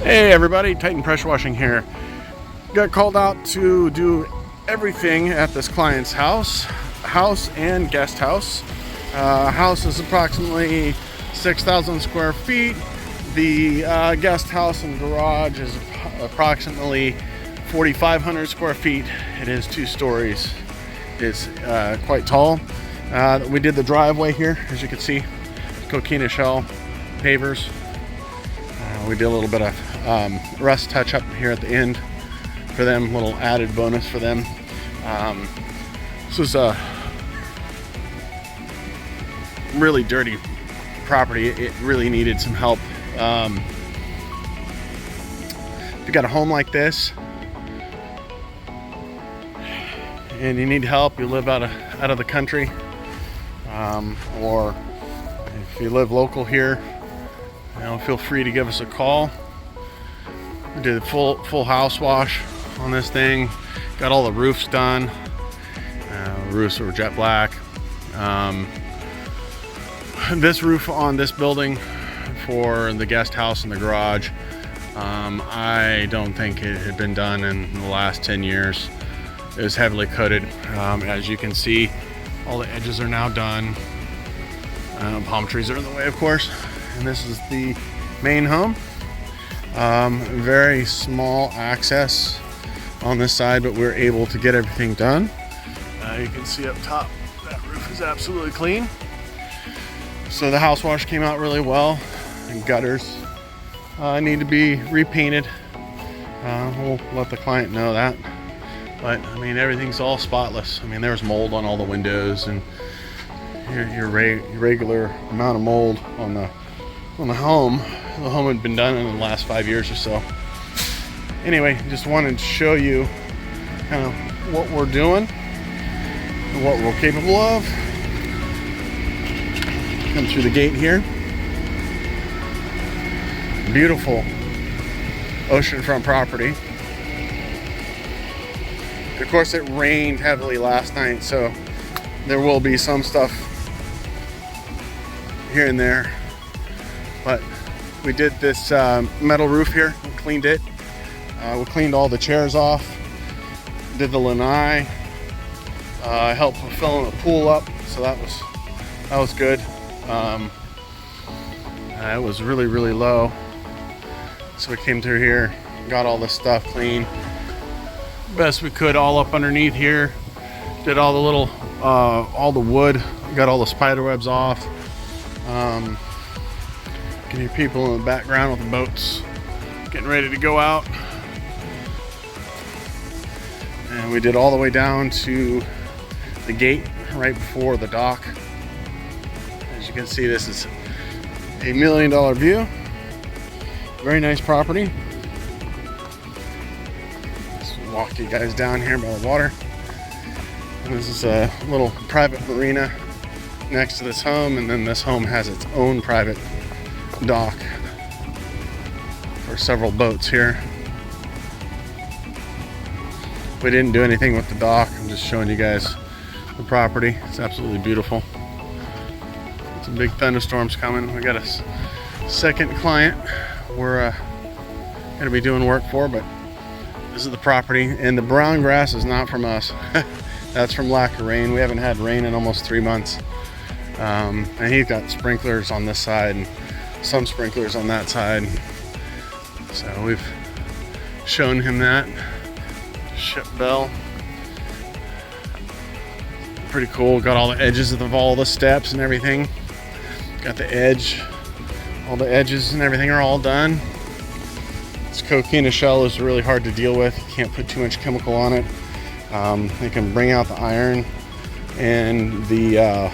Hey everybody, Titan Pressure Washing here. Got called out to do everything at this client's house and guest house. House is approximately 6,000 square feet. The guest house and garage is approximately 4,500 square feet. It is 2 stories. It's quite tall. We did the driveway here, as you can see, coquina shell pavers. We did a little bit of rust touch up here at the end for them, little added bonus for them. This was a really dirty property. It really needed some help. If you got a home like this and you need help, you live out of the country, or if you live local here, feel free to give us a call. We did a full house wash on this thing. Got all the roofs done. Roofs were jet black. This roof on this building for the guest house and the garage, I don't think it had been done in the last 10 years. It was heavily coated. As you can see, all the edges are now done. Palm trees are in the way, of course. And this is the main home. Very small access on this side, but we're able to get everything done. You can see up top, that roof is absolutely clean. So the house wash came out really well. And gutters need to be repainted. We'll let the client know that. But I mean, everything's all spotless. I mean, there's mold on all the windows and your regular amount of mold on the home. The home had been done in the last 5 years or so. Anyway, just wanted to show you kind of what we're doing and what we're capable of. Come through the gate here. Beautiful oceanfront property. Of course, it rained heavily last night, so there will be some stuff here and there. But we did this metal roof here. We cleaned it. We cleaned all the chairs off. Did the lanai. Helped filling the pool up, so that was good. It was really low, so we came through here, got all this stuff clean best we could, all up underneath here. Did all the little all the wood, got all the spider webs off. Can hear people in the background with the boats getting ready to go out. And we did all the way down to the gate right before the dock. As you can see, this is $1 million view. Very nice property. Let's walk you guys down here by the water. And this is a little private marina next to this home, and then this home has its own private dock for several boats here. We didn't do anything with the dock. I'm just showing you guys the property. It's absolutely beautiful. Some big thunderstorms coming. We got a second client we're gonna be doing work for, but this is the property. And the brown grass is not from us. That's from lack of rain. We haven't had rain in almost 3 months. And he's got sprinklers on this side and some sprinklers on that side. So we've shown him that. Ship bell. Pretty cool. Got all the edges of all the steps and everything. Got the edge. All the edges and everything are all done. This coquina shell is really hard to deal with. You can't put too much chemical on it. It can bring out the iron and the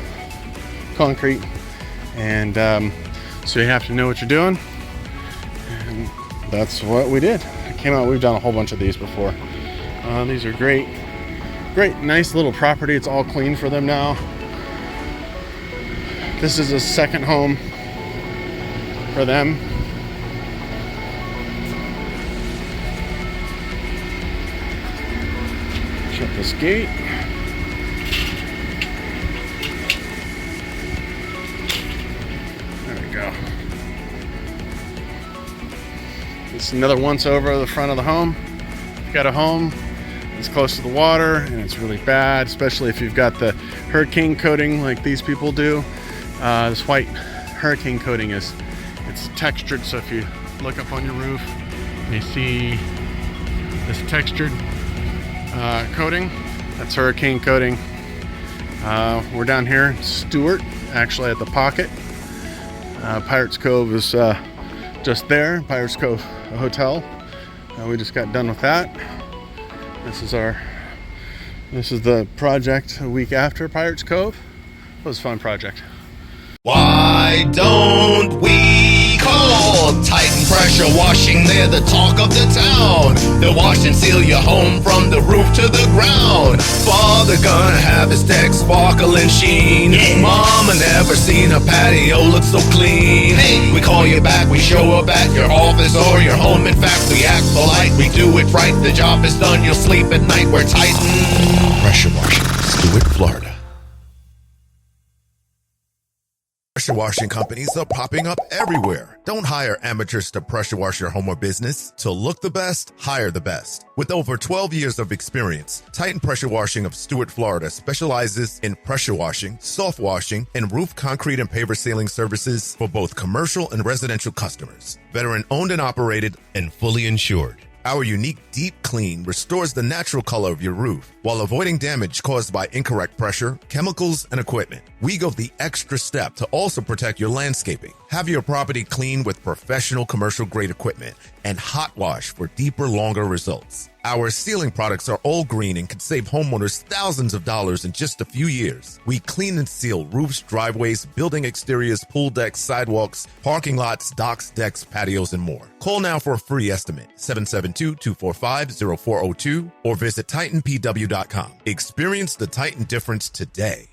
concrete, and so you have to know what you're doing, and that's what we did. It came out. We've done a whole bunch of these before. These are great, nice little property. It's all clean for them now. This is a second home for them. Shut this gate. There we go. It's another once over of the front of the home. If you've got a home that's close to the water and it's really bad, especially if you've got the hurricane coating like these people do. This white hurricane coating it's textured, so if you look up on your roof, you see this textured coating. That's hurricane coating. We're down here in Stuart, actually at the Pocket. Pirates Cove is just there. Pirates Cove Hotel. We just got done with that. This is the project a week after Pirates Cove. It was a fun project. Why don't we call Titan Pressure Washing? They're the talk of the town. They'll wash and seal your home from the roof to the ground. Father gonna have his deck sparkle and sheen. Mama never seen a patio look so clean. We call you back, we show up at your office or your home. In fact, we act polite, we do it right. The job is done, you'll sleep at night. We're Titan Pressure Washing, Stuart, Florida. Pressure washing companies are popping up everywhere. Don't hire amateurs to pressure wash your home or business. To look the best, hire the best. With over 12 years of experience, Titan Pressure Washing of Stuart, Florida specializes in pressure washing, soft washing, and roof concrete and paver sealing services for both commercial and residential customers. Veteran owned and operated and fully insured. Our unique deep clean restores the natural color of your roof while avoiding damage caused by incorrect pressure, chemicals, and equipment. We go the extra step to also protect your landscaping. Have your property cleaned with professional commercial grade equipment and hot wash for deeper, longer results. Our sealing products are all green and can save homeowners thousands of dollars in just a few years. We clean and seal roofs, driveways, building exteriors, pool decks, sidewalks, parking lots, docks, decks, patios, and more. Call now for a free estimate, 772-245-0402, or visit TitanPW.com. Experience the Titan difference today.